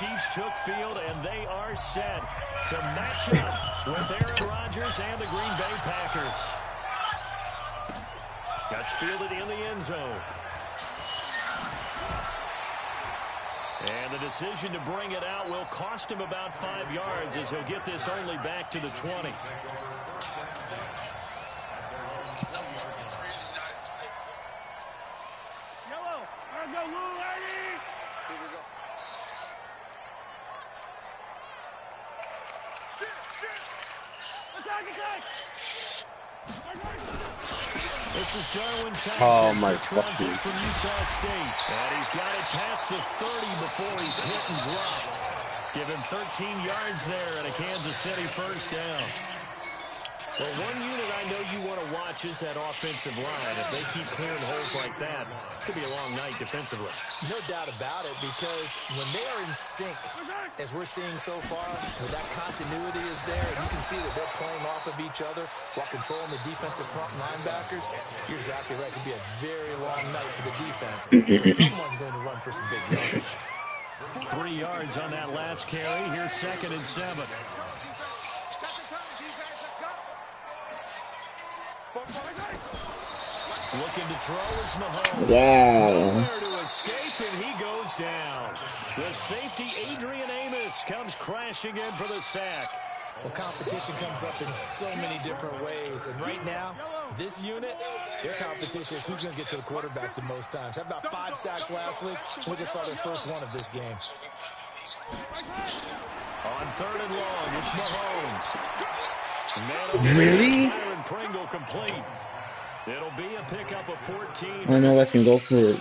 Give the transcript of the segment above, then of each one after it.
Chiefs took field, and they are set to match up with Aaron Rodgers and the Green Bay Packers. Godz fielded in the end zone. And the decision to bring it out will cost him about 5 yards as he'll get this only back to the 20. This is Darwin Thompson, from Utah State. And he's got it past the 30 before he's hit and dropped. Give him 13 yards there and a Kansas City first down. Well, one unit I know you want to watch is that offensive line. If they keep clearing holes like that, it could be a long night defensively. No doubt about it, because when they are in sync, as we're seeing so far, when that continuity is there, and you can see that they're playing off of each other while controlling the defensive front linebackers, you're exactly right. It could be a very long night for the defense. Someone's going to run for some big yardage. 3 yards on that last carry. Here's 2nd and 7. Looking to throw is Mahomes. Nowhere to escape, and he goes down. The safety, Adrian Amos, comes crashing in for the sack. Well, competition comes up in so many different ways, and right now, this unit, their competition is who's going to get to the quarterback the most times. Had about 5 sacks last week. We just saw their first one of this game. On 3rd and long, it's Mahomes. Really? Byron Pringle complete. It'll be a pickup of 14. I don't know if I can go for it.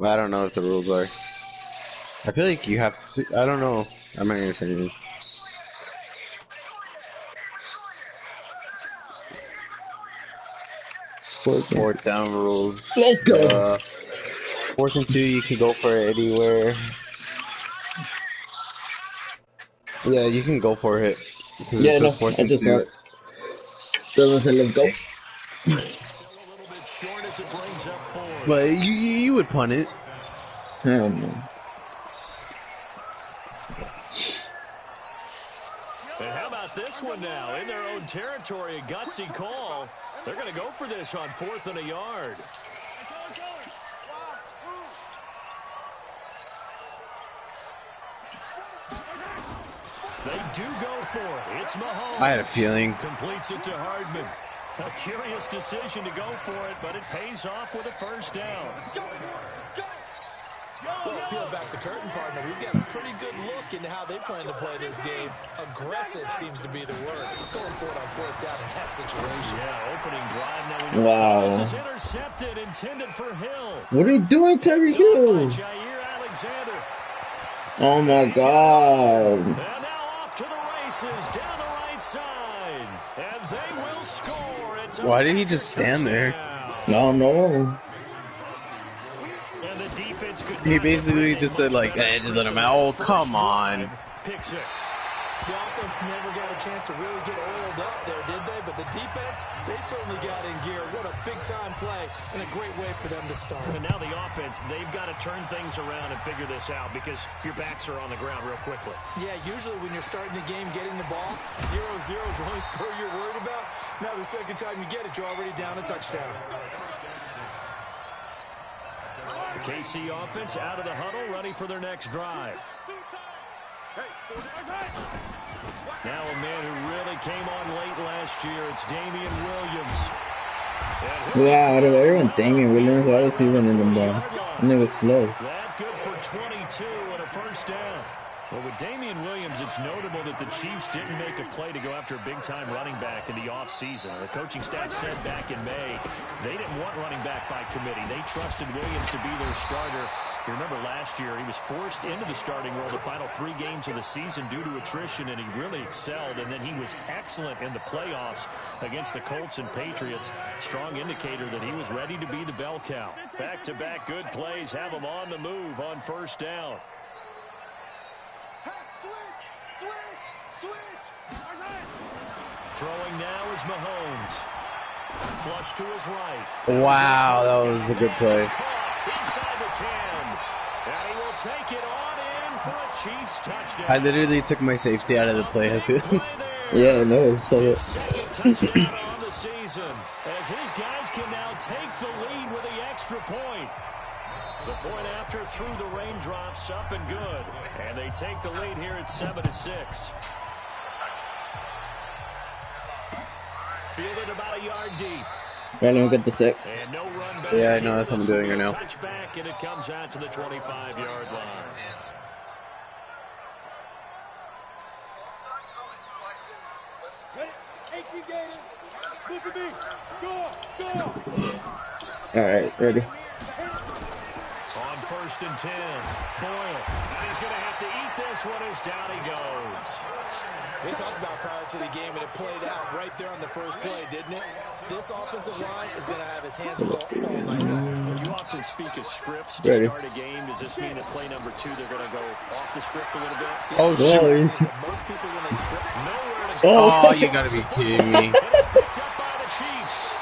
I don't know what the rules are. I feel like you have to. I don't know. I'm not going to say anything. Fourth down rules. Let's go. 4th and 2, you can go for it anywhere. Yeah, you can go for it. Yeah, no, I just not. Doesn't say let's go. But you would punt it. Hell no. And how about this one now? In their own territory, a gutsy call. They're going to go for this on 4th and a yard. They do go for it. It's Mahomes. I had a feeling. Completes it to Hardman. A curious decision to go for it, but it pays off with a first down. Well, peel back the curtain, partner. We've got a pretty good look into how they plan to play this game. Aggressive seems to be the word. Going for it on 4th down in that situation. Yeah, opening drive. Now we know wow. This is intercepted, intended for Hill. What are you doing, Terry Hill? Oh my God. And now off to the races, down the right side. And they will score. It's Why did he just stand there? No. He basically just said, like, hey, just let him out. Oh, come on. Pick 6. The offense never got a chance to really get oiled up there, did they? But the defense, they certainly got in gear. What a big-time play and a great way for them to start. And now the offense, they've got to turn things around and figure this out because your backs are on the ground real quickly. Yeah, usually when you're starting the game, getting the ball, 0-0 is the only score you're worried about. Now the second time you get it, you're already down a touchdown. The KC offense out of the huddle, ready for their next drive. Now a man who really came on late last year, it's Damian Williams. Yeah, out of everyone, Damian Williams, why was he running them down? And it was slow. That good for 22 and a first down. Well, with Damian Williams, it's notable that the Chiefs didn't make a play to go after a big-time running back in the offseason. The coaching staff said back in May they didn't want running back by committee. They trusted Williams to be their starter. You remember last year he was forced into the starting role the final 3 games of the season due to attrition, and he really excelled. And then he was excellent in the playoffs against the Colts and Patriots. Strong indicator that he was ready to be the bell cow. Back-to-back good plays have him on the move on first down. Throwing now is Mahomes. Flush to his right. Wow, that was a good play. Inside the 10. And he will take it on in for a Chiefs touchdown. I literally took my safety out of the play. Yeah, no, so His second touchdown on the season, as his guys can now take the lead with the extra point. The point after through the raindrops, up and good, and they take the lead here at 7-6. Fielded about a yard deep. Right, let me get the 6. And no run back. Yeah, I know, that's what I'm doing right now. Touchback, and it comes out to the 25-yard line. All right, ready. On 1st and 10, Boyle. And he's going to have to eat this one as down he goes. We talked about prior to the game, and it played out right there on the first play, didn't it? This offensive line is going to have his hands full all night long. You often speak of scripts to start a game. Does this mean at play number 2 they're going to go off the script a little bit? Oh, shit. Most people, when they script, Nowhere to go. Oh, you gotta be kidding me. And it's picked up by the Chiefs.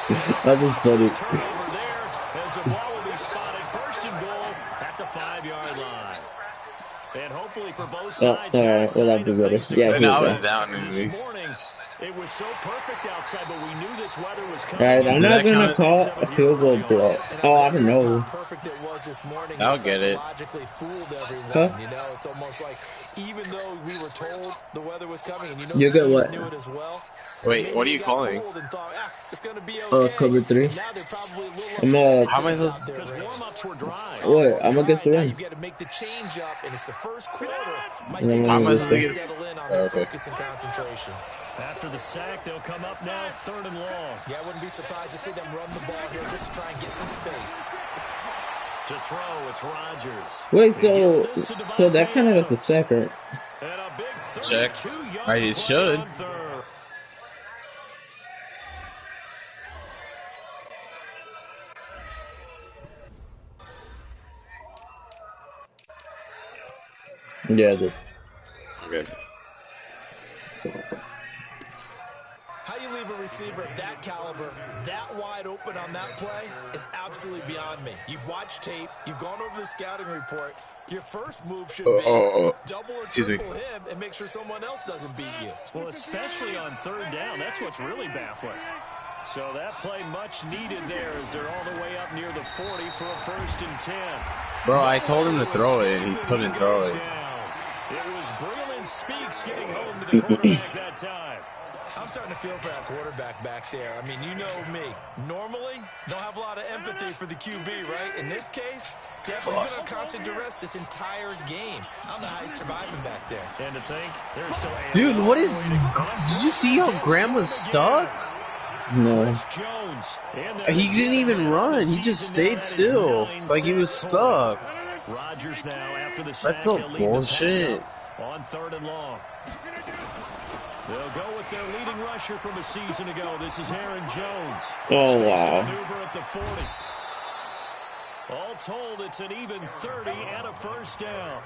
That was funny. Turnover there as the ball will be spotted 1st and goal at the 5-yard line. And hopefully for both sides, alright, we'll have to go to. Yeah, I was down in this this. morning. It was so perfect outside, but we knew this weather was coming. Alright, I'm not gonna call a field goal block. Oh, I don't know. perfect it was this morning. I'll get it. Logically fooled everyone. Huh? You know, it's almost like even though we were told the weather was coming, and you know You the get what? Chiefs knew it as well. Wait, what are you calling? It's gonna be okay. Cover 3. Now they're probably a little How am I supposed to? Because warm-ups were dry. What? I'm gonna get the Now run. you got to make the change up, and it's the first quarter. Might And take then a I'm little gonna time get- to settle in on their focus and concentration. After the sack, they'll come up now 3rd and long. Yeah, I wouldn't be surprised to see them run the ball here just to try and get some space. To throw, it's Rodgers. Wait, so that kind of was a sack, right? And a big Check. 32-yard I play should. on 3rd. Yeah, I did. Okay. How you leave a receiver of that caliber, that wide open on that play is absolutely beyond me. You've watched tape. You've gone over the scouting report. Your first move should be double or triple him and make sure someone else doesn't beat you. Well, especially on 3rd down. That's what's really baffling. So that play much needed there as they're all the way up near the 40 for a 1st and 10. Bro, I told him to throw it, and he still didn't throw it. It was Breland Speaks getting home to the quarterback that time. I'm starting to feel for that quarterback back there. I mean, you know me. Normally, don't have a lot of empathy for the QB, right? In this case, definitely been on constant duress this entire game. I'm the highest surviving back there. And to think, there's still Dude, what is... Did you see how Graham was stuck? No. Jones. He didn't even run. He just stayed still. Like he was stuck. Rodgers now after the sack. That's so bullshit. On 3rd and long. They'll go with their leading rusher from a season ago. This is Aaron Jones. Oh, wow. Maneuver at the 40. All told, it's an even 30 and a 1st down.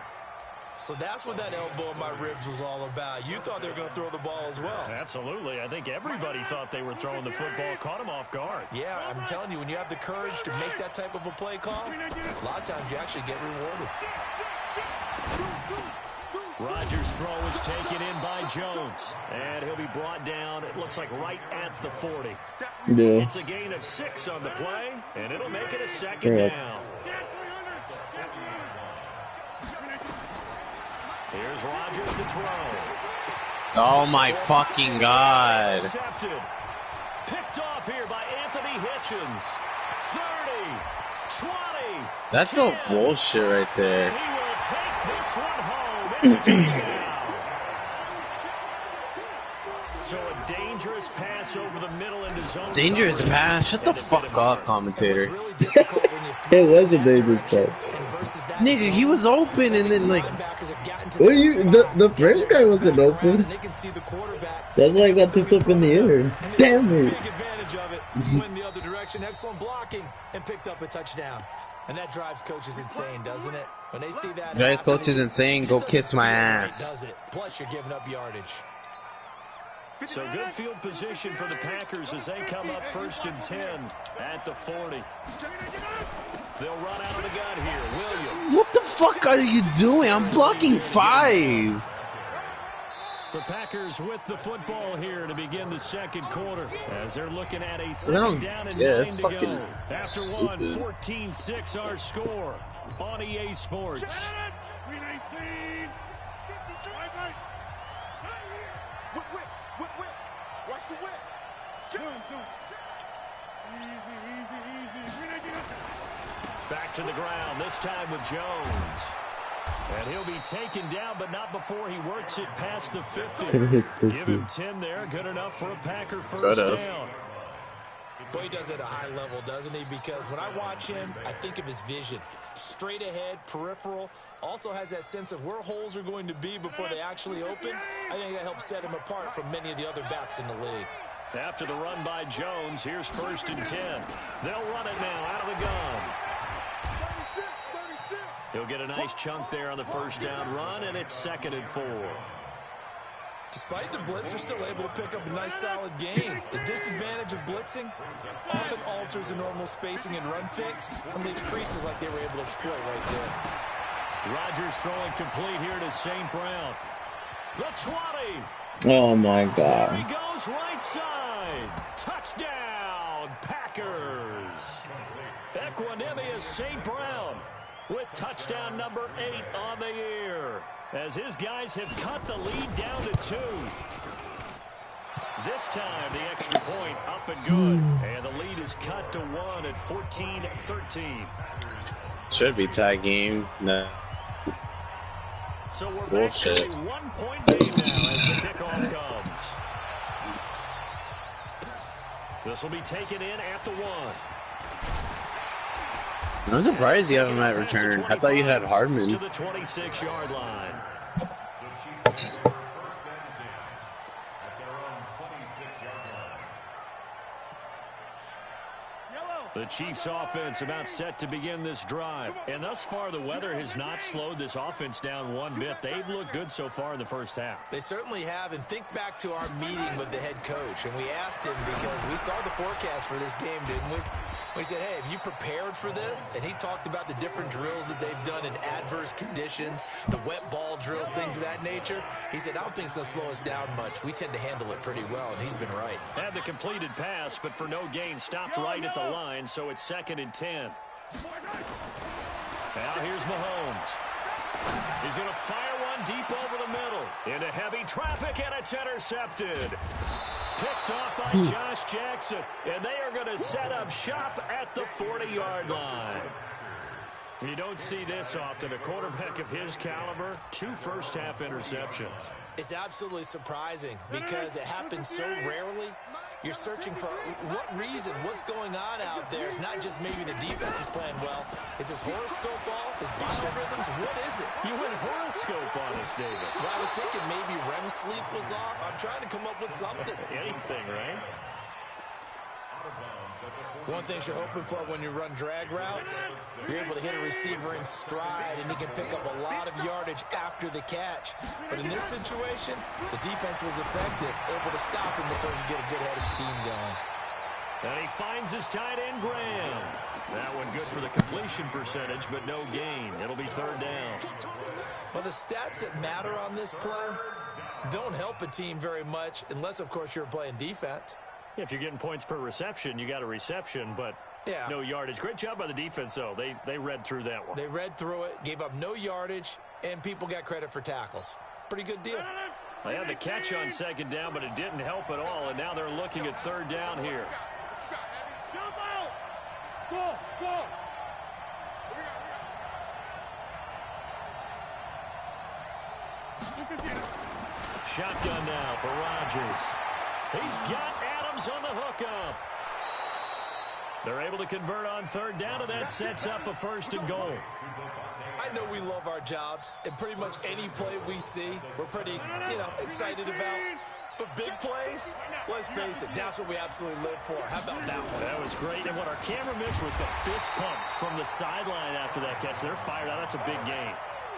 So that's what that elbow in my ribs was all about. You thought they were going to throw the ball as well. Absolutely. I think everybody thought they were throwing the football. Caught him off guard. Yeah, I'm telling you, when you have the courage to make that type of a play call, a lot of times you actually get rewarded. Rodgers' throw is taken in by Jones. And he'll be brought down, it looks like right at the 40. Yeah. It's a gain of 6 on the play, and it'll make it a 2nd down. Here's Rodgers to throw. Oh my fucking god. Intercepted. Picked off here by Anthony Hitchens. 30, 20. That's so bullshit right there. He will take this one home. It's a touchdown. So a dangerous pass over the middle into zone. Dangerous pass. Shut the fuck up, commentator. It was a dangerous play. Nigga, he was open and then like... What are you? The first guy wasn't open. That's why I got picked up in the air. Damn it. Take advantage of it. Went the other direction. Excellent blocking and picked up a touchdown. And that drives coaches insane, doesn't it? When they see that Drives happen, coaches it insane. just Go doesn't kiss my feel right, ass. does it? Plus, you're giving up yardage. So good field position for the Packers as they come up 1st and 10 at the 40. They'll run out of the gun here. Williams. What the fuck are you doing? I'm blocking 5. The Packers with the football here to begin the second quarter as they're looking at a second down and 9 to go. After one, 14-6 our score on EA Sports. Back to the ground, this time with Jones. And he'll be taken down, but not before he works it past the 50. Give him 10 there. Good enough for a Packer first down. Boy, he does it at a high level, doesn't he? Because when I watch him, I think of his vision. Straight ahead, peripheral. Also has that sense of where holes are going to be before they actually open. I think that helps set him apart from many of the other backs in the league. After the run by Jones, here's 1st and 10. They'll run it now out of the gun. He'll get a nice chunk there on the first down run, and it's 2nd and 4. Despite the blitz, they're still able to pick up a nice, solid gain. The disadvantage of blitzing often alters the normal spacing and run fix and leaves creases like they were able to exploit right there. Rodgers throwing complete here to St. Brown. The 20. Oh, my God. There he goes right side. Touchdown, Packers. Equanimous St. Brown with touchdown number 8 on the year, as his guys have cut the lead down to 2. This time, the extra point up and good, and the lead is cut to 1 at 14-13. Should be tie game. No. So we're back to a 1-point game now as the kickoff comes. This will be taken in at the 1. I'm surprised you haven't at return. I thought you had Hardman. To the 26-yard line. The Chiefs offense about set to begin this drive. And thus far, the weather has not slowed this offense down one bit. They've looked good so far in the first half. They certainly have. And think back to our meeting with the head coach. And we asked him because we saw the forecast for this game, didn't we? We said, hey, have you prepared for this? And he talked about the different drills that they've done in adverse conditions, the wet ball drills, things of that nature. He said, I don't think it's going to slow us down much. We tend to handle it pretty well, and he's been right. Had the completed pass, but for no gain, stopped right at the line, so it's 2nd and 10. Now here's Mahomes. He's going to fire one deep over the middle. Into heavy traffic, and it's intercepted. Picked off by Josh Jackson, and they are going to set up shop at the 40-yard line. You don't see this often. A quarterback of his caliber, 2 first-half interceptions. It's absolutely surprising because it happens so rarely. You're searching for what reason, what's going on out there. It's not just maybe the defense is playing well. Is his horoscope off? His biorhythms? What is it? You went horoscope on us, David. Well, I was thinking maybe REM sleep was off. I'm trying to come up with something. Anything, right? One thing you're hoping for when you run drag routes, you're able to hit a receiver in stride, and he can pick up a lot of yardage after the catch. But in this situation, the defense was effective, able to stop him before he get a good head of steam going. And he finds his tight end, Graham. That one good for the completion percentage, but no gain. It'll be 3rd down. Well, the stats that matter on this play don't help a team very much, unless, of course, you're playing defense. If you're getting points per reception, you got a reception, but no yardage. Great job by the defense, though. They read through that one. They read through it, gave up no yardage, and people got credit for tackles. Pretty good deal. They had the catch on 2nd down, but it didn't help at all, and now they're looking at 3rd down here. Shotgun now for Rodgers. He's got Adams on the hookup. They're able to convert on 3rd down, and that sets up a 1st and goal. I know we love our jobs, and pretty much any play we see, we're pretty, excited about. But big plays, let's face it, that's what we absolutely live for. How about that one? That was great, and what our camera missed was the fist pumps from the sideline after that catch. They're fired out. That's a big gain.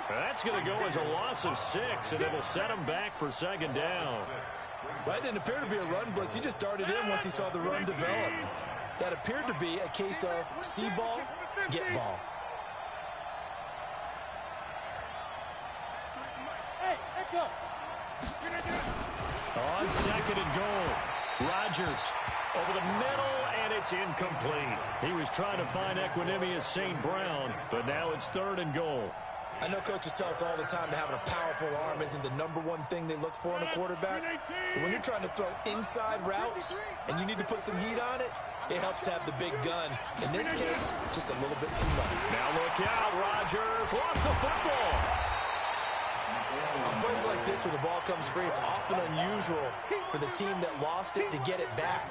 That's going to go as a loss of 6, and it will set them back for 2nd down. Well, it didn't appear to be a run blitz. He just darted in once he saw the run develop. That appeared to be a case of see ball, get ball. On second and goal, Rodgers over the middle, and it's incomplete. He was trying to find Equanimous St. Brown, but now it's third and goal. I know coaches tell us all the time that having a powerful arm isn't the #1 thing they look for in a quarterback. But when you're trying to throw inside routes and you need to put some heat on it, it helps have the big gun. In this case, just a little bit too much. Now look out, Rodgers lost the football. On plays like this where the ball comes free, it's often unusual for the team that lost it to get it back.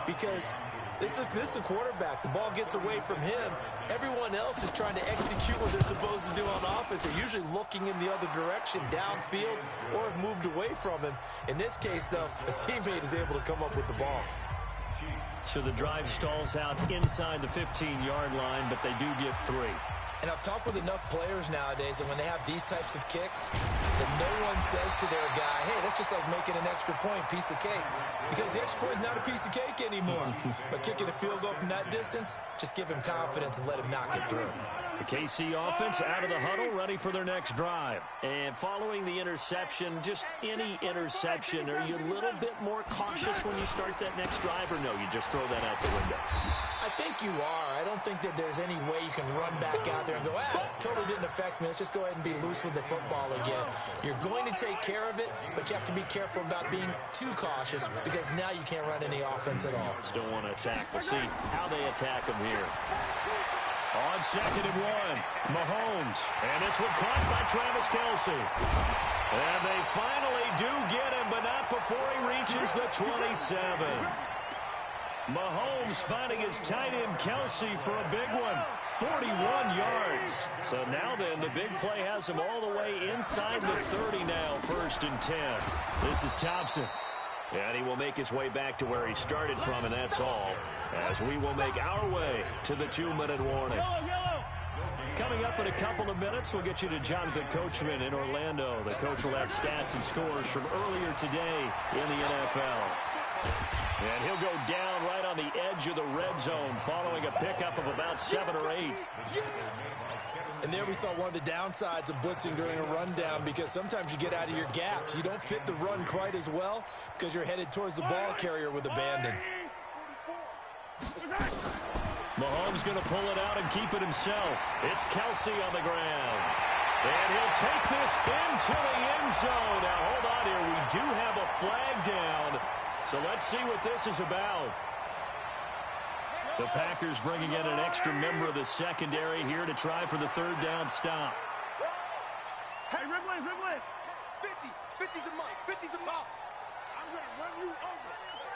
Because this is a quarterback. The ball gets away from him. Everyone else is trying to execute what they're supposed to do on offense. They're usually looking in the other direction, downfield, or have moved away from him. In this case, though, a teammate is able to come up with the ball. So the drive stalls out inside the 15-yard line, but they do get 3. And I've talked with enough players nowadays that when they have these types of kicks, that no one says to their guy, hey, that's just like making an extra point, piece of cake. Because the extra point is not a piece of cake anymore. But kicking a field goal from that distance, just give him confidence and let him knock it through. The KC offense out of the huddle, ready for their next drive. And following the interception, just any interception, are you a little bit more cautious when you start that next drive, or no, you just throw that out the window? I think you are. I don't think that there's any way you can run back out there and go, totally didn't affect me. Let's just go ahead and be loose with the football again. You're going to take care of it, but you have to be careful about being too cautious because now you can't run any offense at all. Still want to attack. We'll see how they attack them here. On second and 1, Mahomes. And this one caught by Travis Kelce. And they finally do get him, but not before he reaches the 27. Mahomes finding his tight end Kelce for a big one, 41 yards. So now then, the big play has him all the way inside the 30 now, 1st and 10. This is Thompson. And he will make his way back to where he started from, and that's all, as we will make our way to the 2-minute warning. Coming up in a couple of minutes, we'll get you to Jonathan Coachman in Orlando. The coach will have stats and scores from earlier today in the NFL. And he'll go down right on the edge of the red zone following a pickup of about 7 or 8. And there we saw one of the downsides of blitzing during a rundown because sometimes you get out of your gaps. You don't fit the run quite as well because you're headed towards the ball carrier with abandon. Mahomes going to pull it out and keep it himself. It's Kelce on the ground. And he'll take this into the end zone. Now, hold on here. We do have a flag down. So let's see what this is about. The Packers bringing in an extra member of the secondary here to try for the 3rd down stop. Hey, Ridley. 50's the mark. 50's the mark. I'm going to run you over.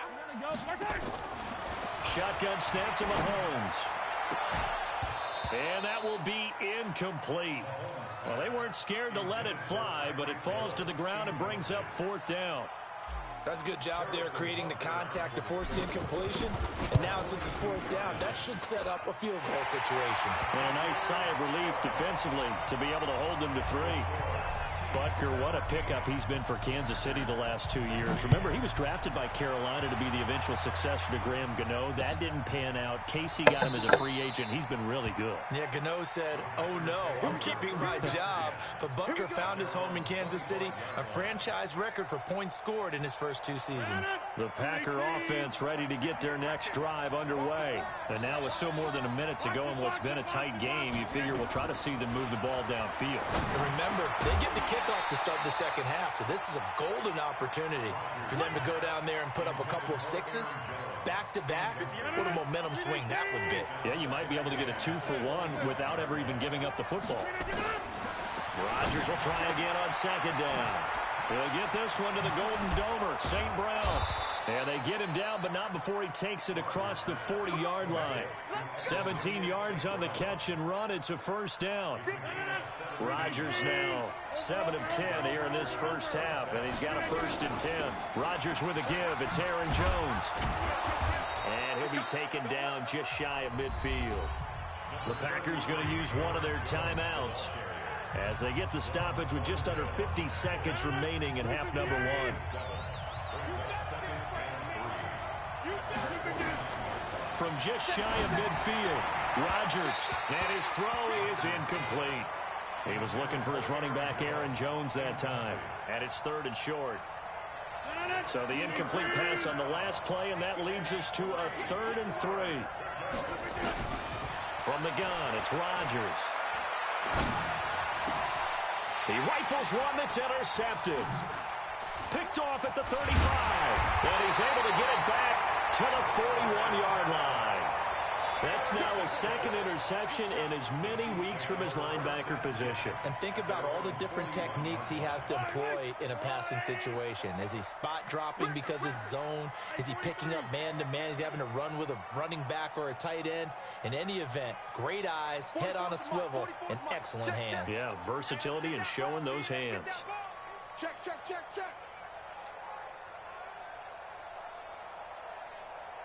I'm going to go. Shotgun snap to Mahomes. And that will be incomplete. Well, they weren't scared to let it fly, but it falls to the ground and brings up 4th down. That's a good job there creating the contact to force the incompletion. And now since it's 4th down, that should set up a field goal situation. And a nice sigh of relief defensively to be able to hold them to 3. Butker, what a pickup he's been for Kansas City the last 2 years. Remember, he was drafted by Carolina to be the eventual successor to Graham Gano. That didn't pan out. Casey got him as a free agent. He's been really good. Yeah, Gano said, oh no, I'm keeping my job. But Butker found his home in Kansas City, a franchise record for points scored in his first 2 seasons. The Packer offense ready to get their next drive underway. And now with still more than a minute to go in what's been a tight game, you figure we'll try to see them move the ball downfield. And remember, they get the kickoff to start the second half, so this is a golden opportunity for them to go down there and put up a couple of 6s back-to-back. What a momentum swing that would be. Yeah, you might be able to get a 2-for-1 without ever even giving up the football. Rodgers will try again on 2nd down. He'll get this one to the Golden Domer, St. Brown. And they get him down, but not before he takes it across the 40-yard line. 17 yards on the catch and run. It's a 1st down. Rodgers now 7 of 10 here in this first half, and he's got a 1st and 10. Rodgers with a give. It's Aaron Jones. And he'll be taken down just shy of midfield. The Packers going to use one of their timeouts as they get the stoppage with just under 50 seconds remaining in half number 1. From just shy of midfield, Rodgers, and his throw is incomplete. He was looking for his running back, Aaron Jones, that time. And it's 3rd and short. So the incomplete pass on the last play, and that leads us to a 3rd and 3. From the gun, it's Rodgers. He rifles one that's intercepted. Picked off at the 35. And he's able to get it back to the 41-yard line. That's now his 2nd interception in as many weeks from his linebacker position. And think about all the different techniques he has to employ in a passing situation. Is he spot dropping because it's zone? Is he picking up man-to-man? Is he having to run with a running back or a tight end? In any event, great eyes, head on a swivel, and excellent hands. Yeah, versatility and showing those hands. Check, check, check, check.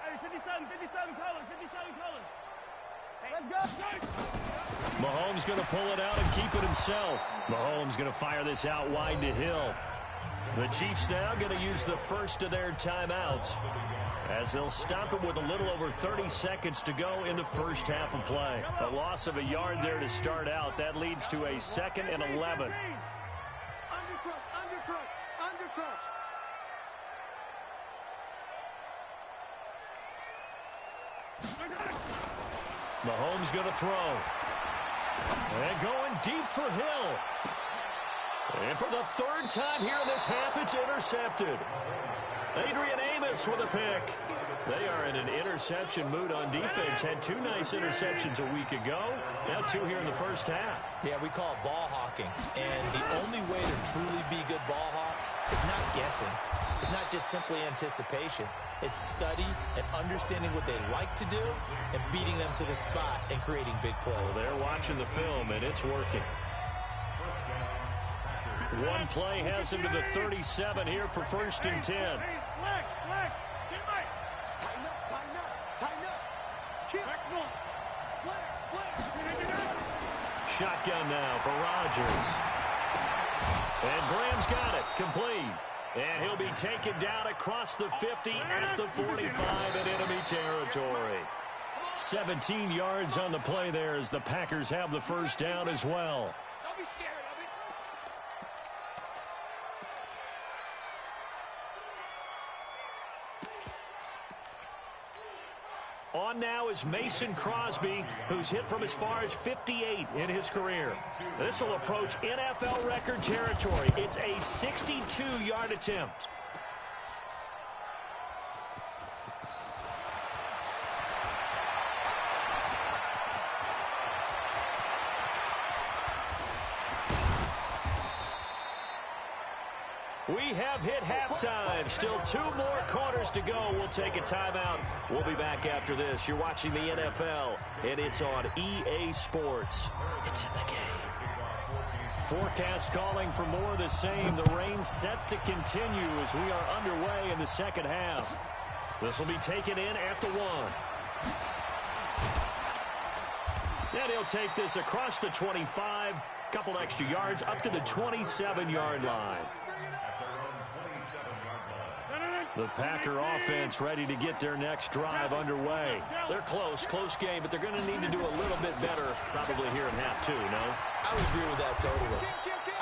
Hey, 57 colors, 57 colors. Let's go. Mahomes going to pull it out and keep it himself. Mahomes going to fire this out wide to Hill. The Chiefs now going to use the first of their timeouts as they'll stop it with a little over 30 seconds to go in the first half of play. A loss of a yard there to start out. That leads to a 2nd and 11. Undercrush, undercrush, undercrush. Mahomes going to throw. And going deep for Hill. And for the 3rd time here in this half, it's intercepted. Adrian Amos with a pick. They are in an interception mood on defense. Had 2 nice interceptions a week ago. Now 2 here in the first half. Yeah, we call it ball hawking. And the only way to truly be good ball hawks is not guessing. It's not just simply anticipation. It's study and understanding what they like to do and beating them to the spot and creating big plays. Well, they're watching the film, and it's working. One play has him to the 37 here for 1st and 10. Leg, get right. Tighten up, tighten up, tighten up. Kick. Slam. Shotgun now for Rodgers. And Graham's got it, complete. And he'll be taken down across the 50 at the 45 in enemy territory. 17 yards on the play there as the Packers have the first down as well. Don't be scared of it. On now is Mason Crosby, who's hit from as far as 58 in his career. This will approach NFL record territory. It's a 62-yard attempt. We have hit halftime. Still 2 more quarters to go. We'll take a timeout. We'll be back after this. You're watching the NFL, and it's on EA Sports. It's in the game. Forecast calling for more of the same. The rain set to continue as we are underway in the second half. This will be taken in at the 1. And he'll take this across the 25. Couple extra yards up to the 27-yard line. The Packer offense ready to get their next drive underway. They're close game, but they're going to need to do a little bit better probably here in half 2, no? I would agree with that totally.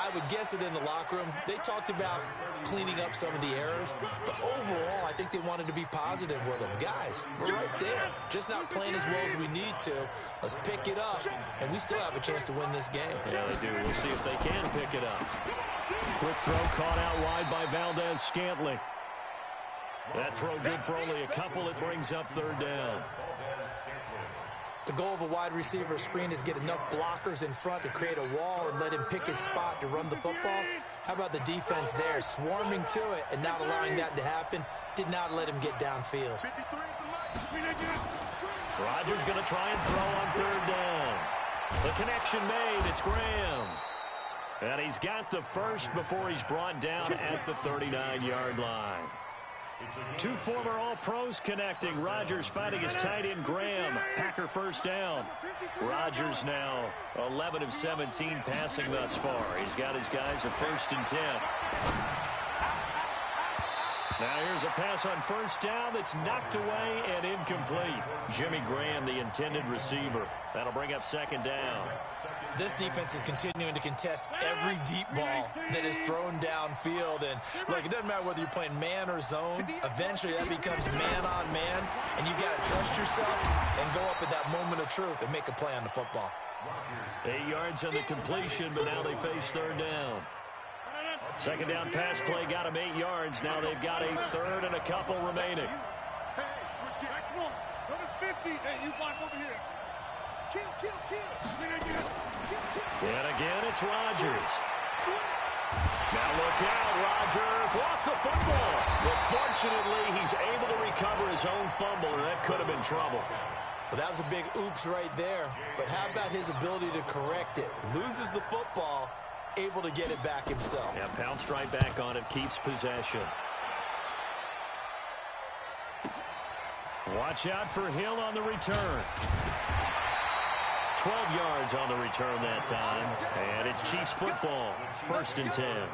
I would guess it in the locker room. They talked about cleaning up some of the errors, but overall, I think they wanted to be positive with them. Guys, we're right there. Just not playing as well as we need to. Let's pick it up, and we still have a chance to win this game. Yeah, they do. We'll see if they can pick it up. Quick throw caught out wide by Valdez-Scantling. That throw good for only a couple. It brings up 3rd down. The goal of a wide receiver screen is get enough blockers in front to create a wall and let him pick his spot to run the football. How about the defense there, swarming to it and not allowing that to happen? Did not let him get downfield. Rodgers going to try and throw on 3rd down. The connection made. It's Graham. And he's got the first before he's brought down at the 39-yard line. 2 former All-Pros connecting. Rodgers fighting his tight end Graham. Packer first down. Rodgers now 11 of 17 passing thus far. He's got his guys a 1st and 10. Now here's a pass on first down that's knocked away and incomplete. Jimmy Graham, the intended receiver. That'll bring up second down. This defense is continuing to contest every deep ball that is thrown downfield. And, look, it doesn't matter whether you're playing man or zone. Eventually, that becomes man on man, and you've got to trust yourself and go up at that moment of truth and make a play on the football. 8 yards on the completion, but now they face third down. Second down pass play got them 8 yards. Now they've got a third and a couple remaining. Hey, switch gear. Come on. Go to 50. Hey, you block over here. Kill. And again, it's Rodgers. Now look out, Rodgers lost the football. But fortunately, he's able to recover his own fumble, and that could have been trouble. Well, that was a big oops right there. But how about his ability to correct it? Loses the football, able to get it back himself. Yeah, pounced right back on it, keeps possession. Watch out for Hill on the return. 12 yards on the return that time. And it's Chiefs football. 1st and 10.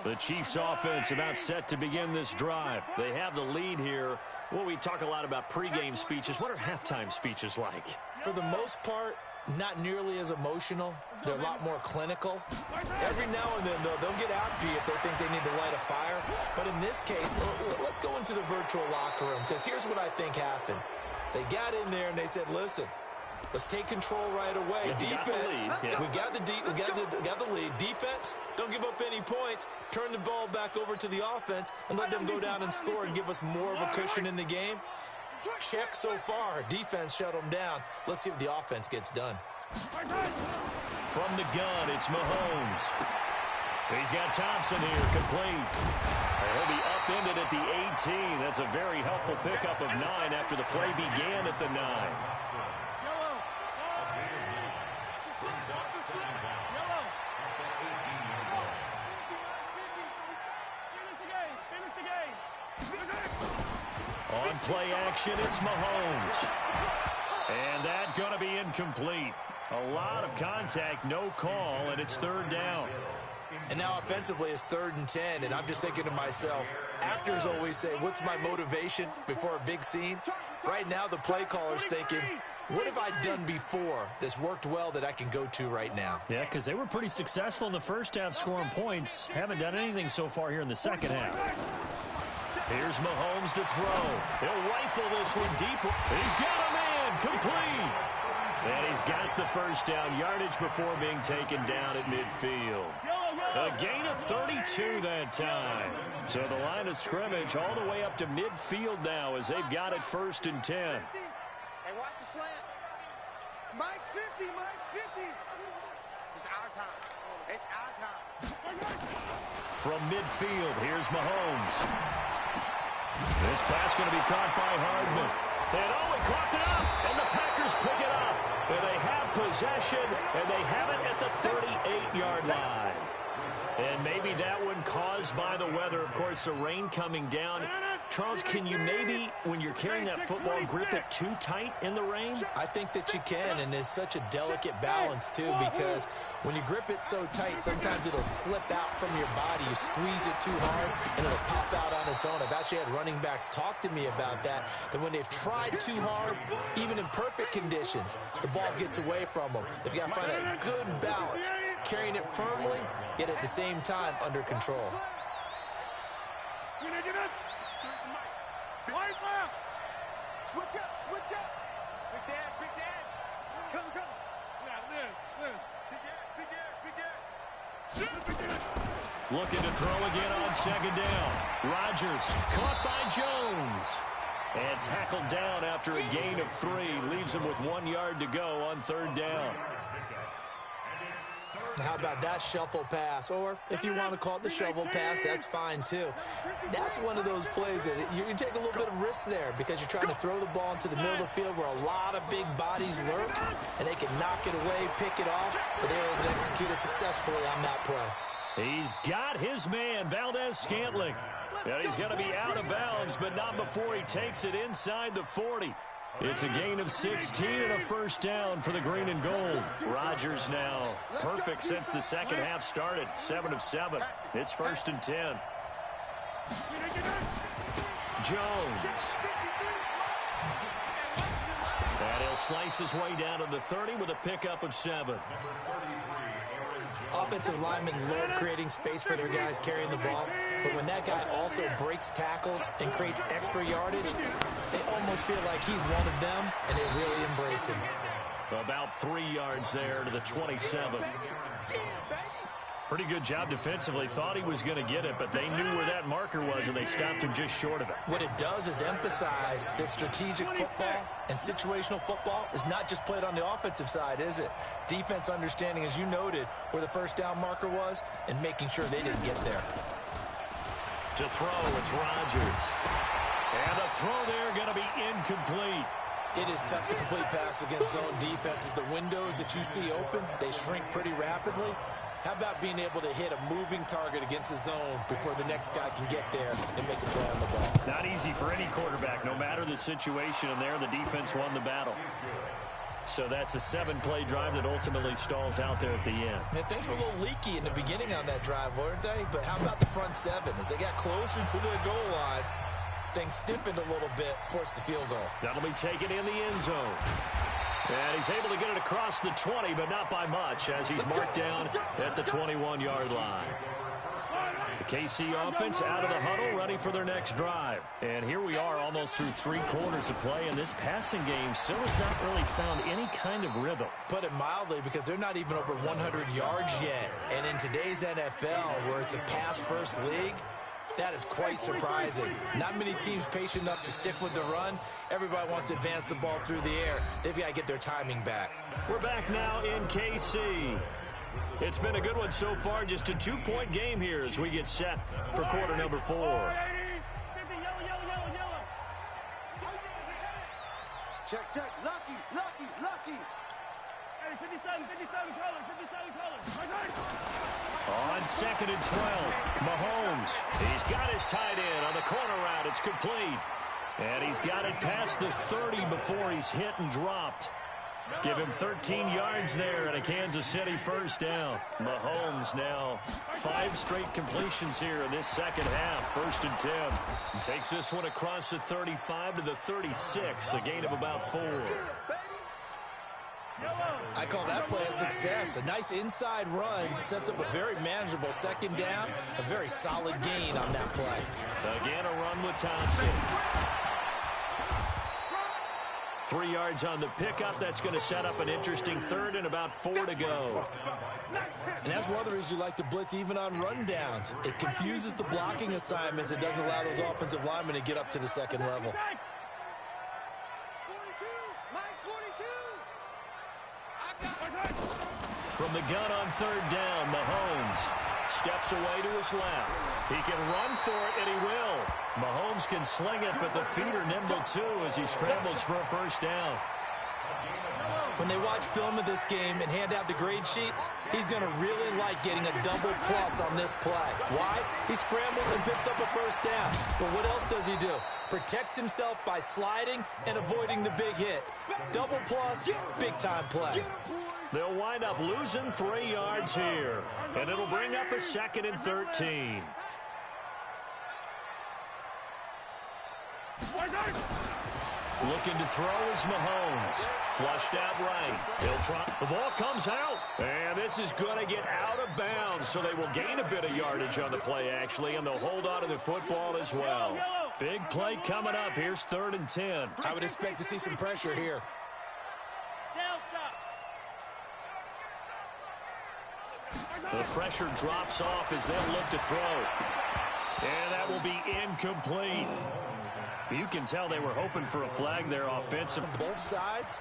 The Chiefs offense about set to begin this drive. They have the lead here. Well, we talk a lot about pregame speeches. What are halftime speeches like? For the most part, not nearly as emotional. They're a lot more clinical. Every now and then, though, they'll get after you if they think they need to light a fire. But in this case, let's go into the virtual locker room, because here's what I think happened. They got in there and they said, listen, let's take control right away. Defense, we got the lead. Defense, don't give up any points. Turn the ball back over to the offense and let them go down and score and give us more of a cushion in the game. Check so far. Defense shut them down. Let's see if the offense gets done. From the gun, it's Mahomes. He's got Thompson here, complete. He'll be upended at the 18. That's a very helpful pickup of 9 after the play began at the 9. On play action, it's Mahomes. And that's going to be incomplete. A lot of contact, no call, and it's 3rd down. And now offensively it's 3rd and 10, and I'm just thinking to myself, actors always say, what's my motivation before a big scene? Right now the play caller's thinking, what have I done before that's worked well that I can go to right now? Yeah, because they were pretty successful in the first half scoring points. Haven't done anything so far here in the second half. Here's Mahomes to throw. He'll rifle this one deep. He's got a man, complete. And he's got the first down, yardage before being taken down at midfield. A gain of 32 that time. So the line of scrimmage all the way up to midfield now as they've got it 1st and 10. Hey, watch the slant. Mike's 50. It's our time. It's our time. From midfield, here's Mahomes. This pass going to be caught by Hardman. And he caught it up, and the Packers pick it up. And they have possession, and they have it at the 38-yard line. And maybe that one caused by the weather. Of course, the rain coming down. Charles, can you maybe, when you're carrying that football, grip it too tight in the rain? I think that you can, and it's such a delicate balance, too, because when you grip it so tight, sometimes it'll slip out from your body. You squeeze it too hard, and it'll pop out on its own. I've actually had running backs talk to me about that when they've tried too hard, even in perfect conditions, the ball gets away from them. They've got to find a good balance, carrying it firmly, yet at the same time under control. Switch up. Big dash. Come. Now, live. Big dash. Looking to throw again on 2nd down. Rodgers caught by Jones. And tackled down after a gain of 3. Leaves him with 1 yard to go on 3rd down. How about that shuffle pass? Or if you want to call it the shovel pass, that's fine too. That's one of those plays that you take a little bit of risk there because you're trying to throw the ball into the middle of the field where a lot of big bodies lurk, and they can knock it away, pick it off, but they were able to execute it successfully on that play. He's got his man, Valdez-Scantling. And he's going to be out of bounds, but not before he takes it inside the 40. It's a gain of 16 and a first down for the green and gold. Rodgers now perfect since the second half started. 7 of 7. It's 1st and 10. Jones. And he'll slice his way down to the 30 with a pickup of 7. Offensive linemen love creating space for their guys carrying the ball, but when that guy also breaks tackles and creates extra yardage, they almost feel like he's one of them, and they really embrace him. About 3 yards there to the 27. Pretty good job defensively. Thought he was going to get it, but they knew where that marker was, and they stopped him just short of it. What it does is emphasize that strategic football and situational football is not just played on the offensive side, is it? Defense understanding, as you noted, where the first down marker was and making sure they didn't get there. To throw, it's Rodgers. And the throw there going to be incomplete. It is tough to complete passes against zone defenses. The windows that you see open, they shrink pretty rapidly. How about being able to hit a moving target against a zone before the next guy can get there and make a play on the ball? Not easy for any quarterback, no matter the situation, and there the defense won the battle. So that's a 7-play drive that ultimately stalls out there at the end. And things were a little leaky in the beginning on that drive, weren't they? But how about the front 7? As they got closer to the goal line, things stiffened a little bit, forced the field goal. That'll be taken in the end zone. And he's able to get it across the 20, but not by much, as he's marked down at the 21-yard line. The KC offense out of the huddle, ready for their next drive. And here we are almost through 3 quarters of play, and this passing game still has not really found any kind of rhythm. Put it mildly, because they're not even over 100 yards yet. And in today's NFL, where it's a pass-first league, that is quite surprising. Not many teams patient enough to stick with the run. Everybody wants to advance the ball through the air. They've got to get their timing back. We're back now in KC. It's been a good one so far. Just a 2-point game here as we get set for quarter number 4. Check. Lucky. Hey, 57 color. On 2nd and 12, Mahomes. He's got his tight end on the corner route. It's complete. And he's got it past the 30 before he's hit and dropped. Give him 13 yards there and a Kansas City first down. Mahomes now 5 straight completions here in this second half. 1st and 10. And takes this one across the 35 to the 36. A gain of about 4. I call that play a success. A nice inside run sets up a very manageable second down. A very solid gain on that play. Again, a run with Thompson. 3 yards on the pickup. That's going to set up an interesting 3rd and about 4 to go. And that's one of the reasons you like to blitz even on rundowns. It confuses the blocking assignments. It doesn't allow those offensive linemen to get up to the second level. From the gun on 3rd down, Mahomes steps away to his left. He can run for it, and he will. Mahomes can sling it, but the feet are nimble, too, as he scrambles for a first down. When they watch film of this game and hand out the grade sheets, he's going to really like getting a double plus on this play. Why? He scrambles and picks up a first down. But what else does he do? Protects himself by sliding and avoiding the big hit. Double plus, big-time play. They'll wind up losing 3 yards here, and it'll bring up a 2nd and 13. Looking to throw is Mahomes. Flushed out right. He'll try. The ball comes out, and this is going to get out of bounds, so they will gain a bit of yardage on the play, actually, and they'll hold on to the football as well. Big play coming up. Here's 3rd and 10. I would expect to see some pressure here. The pressure drops off as they'll look to throw. And that will be incomplete. You can tell they were hoping for a flag there offensive. Both sides,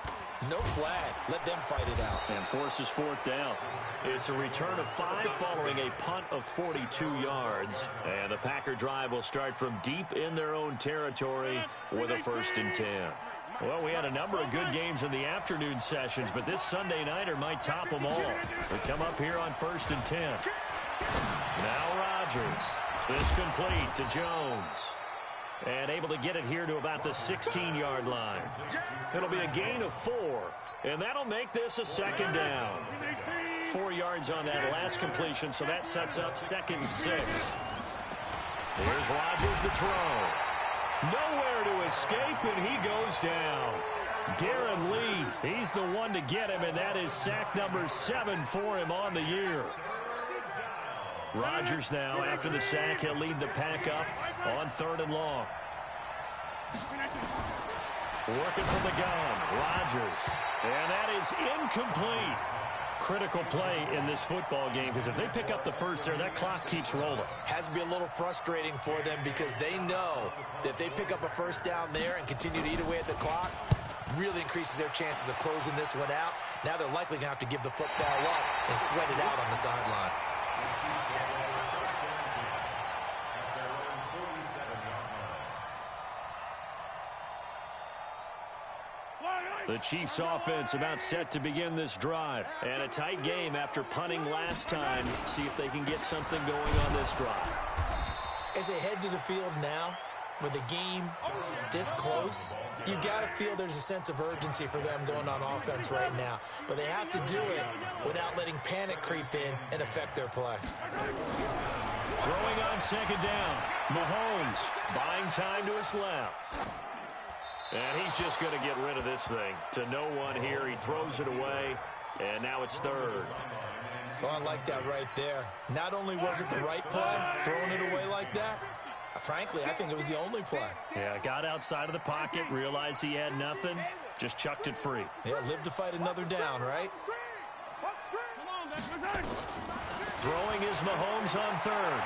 no flag. Let them fight it out. And forces 4th down. It's a return of 5 following a punt of 42 yards. And the Packer drive will start from deep in their own territory with a 1st and 10. Well, we had a number of good games in the afternoon sessions, but this Sunday nighter might top them all. We come up here on 1st and 10. Now Rodgers is complete to Jones. And able to get it here to about the 16-yard line. It'll be a gain of 4. And that'll make this a second down. 4 yards on that last completion, so that sets up 2nd and 6. Here's Rodgers to throw. Nowhere to escape, and he goes down. Darren Lee, he's the one to get him, and that is sack number 7 for him on the year. Rodgers now, after the sack, he'll lead the pack up on 3rd and long. Working from the gun, Rodgers. And that is incomplete. Critical play in this football game, because if they pick up the first there, that clock keeps rolling. Has to be a little frustrating for them because they know that if they pick up a first down there and continue to eat away at the clock, really increases their chances of closing this one out. Now they're likely going to have to give the football up and sweat it out on the sideline. The Chiefs offense about set to begin this drive. And a tight game after punting last time. See if they can get something going on this drive. As they head to the field now, with the game this close, you've got to feel there's a sense of urgency for them going on offense right now. But they have to do it without letting panic creep in and affect their play. Throwing on 2nd down. Mahomes buying time to his left. And he's just going to get rid of this thing to no one here. He throws it away, and now it's 3rd. Oh, I like that right there. Not only was it the right play, throwing it away like that, frankly, I think it was the only play. Yeah, got outside of the pocket, realized he had nothing, just chucked it free. Yeah, live to fight another down, right? Throwing is Mahomes on 3rd.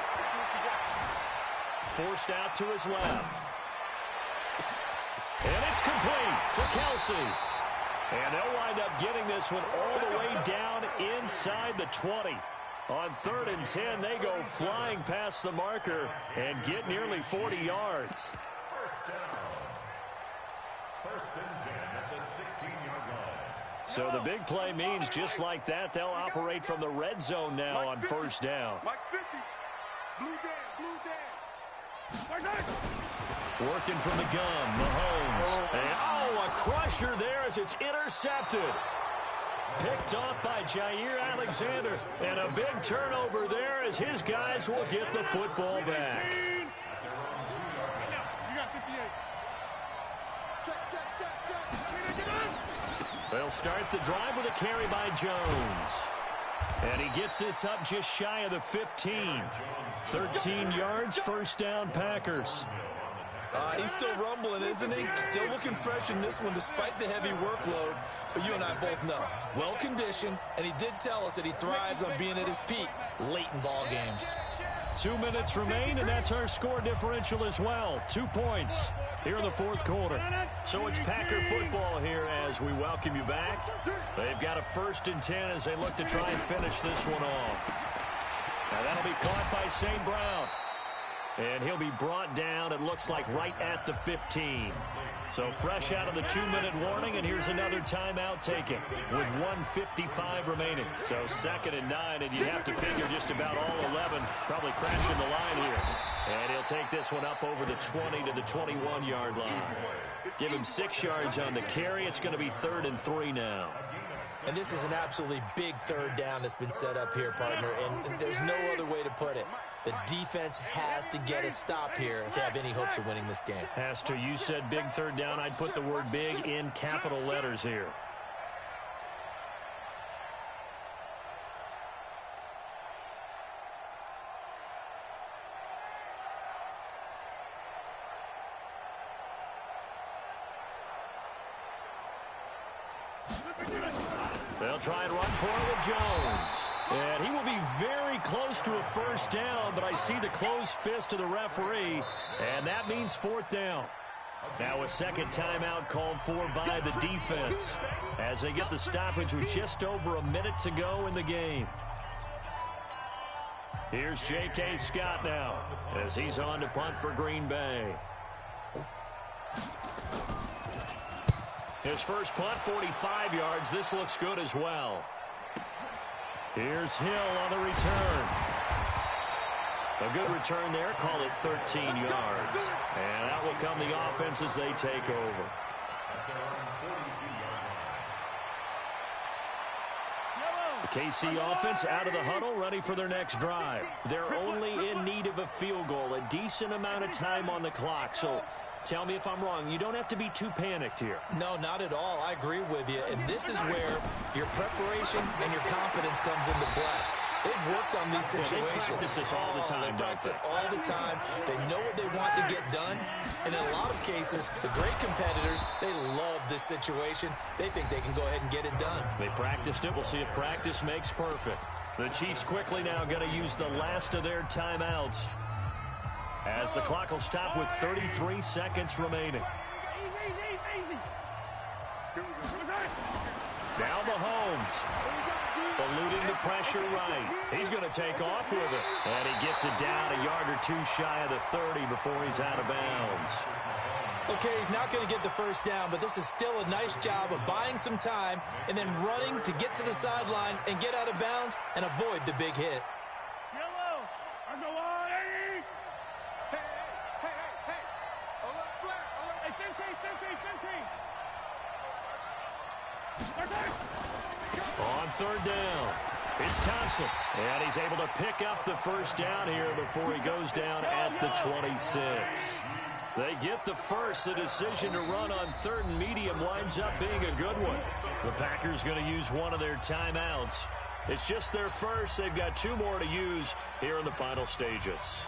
Forced out to his left. And it's complete to Kelsey. And they'll wind up getting this one all the way down inside the 20. On 3rd and 10, they go flying past the marker and get nearly 40 yards. First and 10 at the 16-yard line. So the big play means just like that, they'll operate from the red zone now on 1st down. Mike 50. Blue Dan. Working from the gun, Mahomes. And, a crusher there as it's intercepted. Picked off by Jair Alexander. And a big turnover there as his guys will get the football back. They'll start the drive with a carry by Jones. And he gets this up just shy of the 15. 13 yards, 1st down, Packers. He's still rumbling, isn't he? Still looking fresh in this one despite the heavy workload. But you and I both know, well-conditioned, and he did tell us that he thrives on being at his peak late in ball games. 2 minutes remain, and that's our score differential as well. 2 points here in the 4th quarter. So it's Packer football here as we welcome you back. They've got a 1st and 10 as they look to try and finish this one off. Now that'll be caught by St. Brown. And he'll be brought down, it looks like, right at the 15. So fresh out of the 2-minute warning, and here's another timeout taken with 1:55 remaining. So 2nd and 9, and you have to figure just about all 11 probably crashing the line here. And he'll take this one up over the 20 to the 21-yard line. Give him 6 yards on the carry. It's going to be 3rd and 3 now. And this is an absolutely big 3rd down that's been set up here, partner, and there's no other way to put it. The defense has to get a stop here if they have any hopes of winning this game. Has to. You said big 3rd down. I'd put the word big in capital letters here. They'll try and run for it with Jones. And he will be very close to a 1st down, but I see the closed fist of the referee, and that means 4th down. Now a 2nd timeout called for by the defense as they get the stoppage with just over a minute to go in the game. Here's J.K. Scott now as he's on to punt for Green Bay. His first punt, 45 yards. This looks good as well. Here's Hill on the return. A good return there. Call it 13 yards. And that will come the offense as they take over. The KC offense out of the huddle, ready for their next drive. They're only in need of a field goal, a decent amount of time on the clock. So tell me if I'm wrong. You don't have to be too panicked here. No, not at all. I agree with you. And this is where your preparation and your confidence comes into play. They've worked on these situations. They practice this all the time, They practice it all the time. They know what they want to get done. And in a lot of cases, the great competitors, they love this situation. They think they can go ahead and get it done. They practiced it. We'll see if practice makes perfect. The Chiefs quickly now going to use the last of their timeouts, as the clock will stop with 33 seconds remaining. Now Mahomes, eluding the pressure right. He's going to take off with it. And he gets it down a yard or two shy of the 30 before he's out of bounds. Okay, he's not going to get the first down, but this is still a nice job of buying some time and then running to get to the sideline and get out of bounds and avoid the big hit. Yellow. On the line. Hey. Alert flare. Alert. Hey, 15. On third down, it's Thompson. And he's able to pick up the first down here before he goes down at the 26. They get the first. The decision to run on third and medium winds up being a good one. The Packers going to use one of their timeouts. It's just their first. They've got two more to use here in the final stages.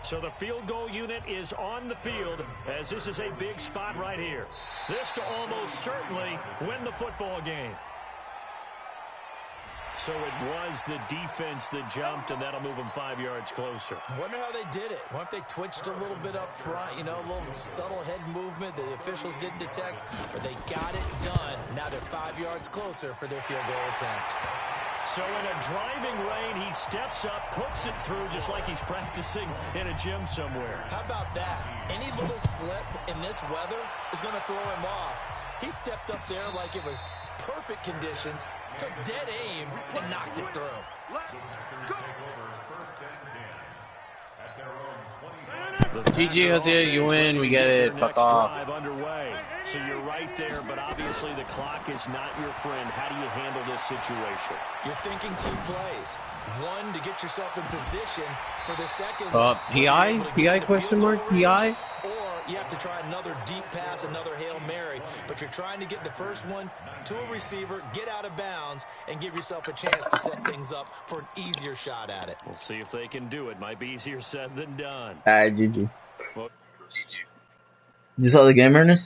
So the field goal unit is on the field, as this is a big spot right here. This to almost certainly win the football game. So it was the defense that jumped, and that'll move them 5 yards closer. I wonder how they did it. What if they twitched a little bit up front, you know, a little subtle head movement that the officials didn't detect, but they got it done. Now they're 5 yards closer for their field goal attempt. So in a driving rain, he steps up, puts it through just like he's practicing in a gym somewhere. How about that? Any little slip in this weather is going to throw him off. He stepped up there like it was perfect conditions, took dead aim, and knocked it through. GG, Jose, you win, we get it, fuck off. Underway. So you're right there, but obviously the clock is not your friend. How do you handle this situation? You're thinking 2 plays. One, to get yourself in position for the second. PI question mark, PI? Or you have to try another deep pass, another Hail Mary. But you're trying to get the first one to a receiver, get out of bounds, and give yourself a chance to set things up for an easier shot at it. We'll see if they can do it. Might be easier said than done. GG. Well, You saw the game, Ernest?